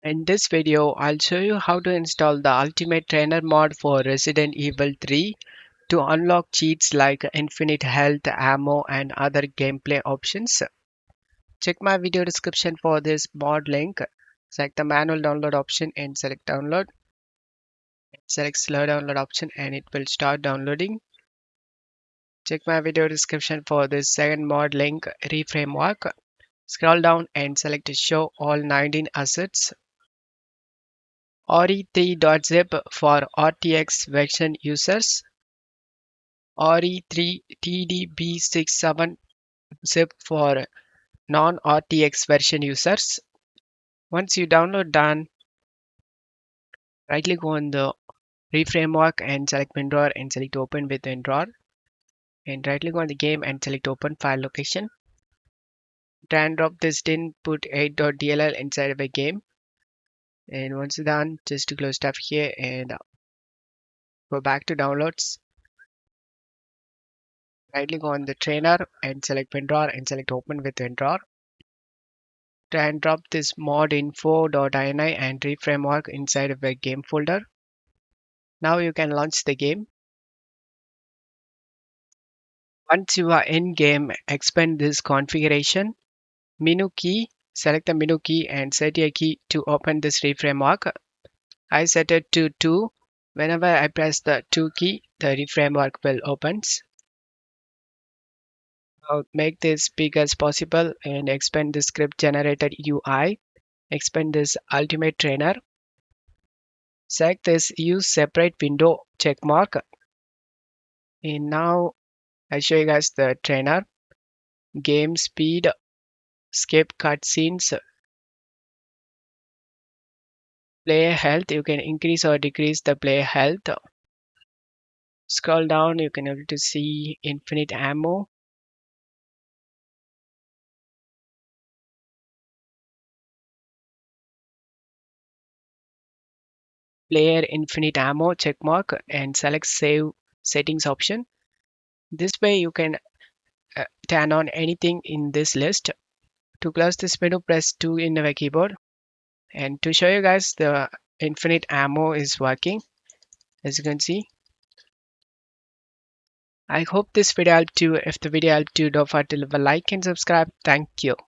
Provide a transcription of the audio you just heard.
In this video, I'll show you how to install the Ultimate Trainer mod for Resident Evil 3 to unlock cheats like infinite health, ammo, and other gameplay options. Check my video description for this mod link. Select the manual download option and select download. Select slow download option and it will start downloading. Check my video description for this second mod link, Reframework. Scroll down and select show all 19 assets. RE3.zip for RTX version users, RE3 TDB67 zip for non-RTX version users. Once you download done, right click on the reframework and select WinRAR and select open with WinRAR. And right click on the game and select open file location. Drag and drop this input 8.dll inside of a game. And once done, just to close stuff here and go back to downloads. Right click on the trainer and select WinRAR and select open with WinRAR. Drag and drop this mod info.ini and reframework inside of a game folder. Now you can launch the game. Once you are in game, expand this configuration. Menu key, select the menu key and set your key to open this reframework. I set it to 2. Whenever I press the 2 key, the reframework will opens. Now make this big as possible and expand the script generated UI. Expand this ultimate trainer. Select this use separate window checkmark. And now I show you guys the trainer, game speed, skip cutscenes, player health. You can increase or decrease the player health. Scroll down, you can able to see infinite ammo. Player infinite ammo checkmark and select save settings option. This way you can turn on anything in this list. To close this menu, press 2 in the keyboard. And to show you guys the infinite ammo is working, as you can see. I hope this video helped you. If the video helped you, don't forget to leave a like and subscribe. Thank you.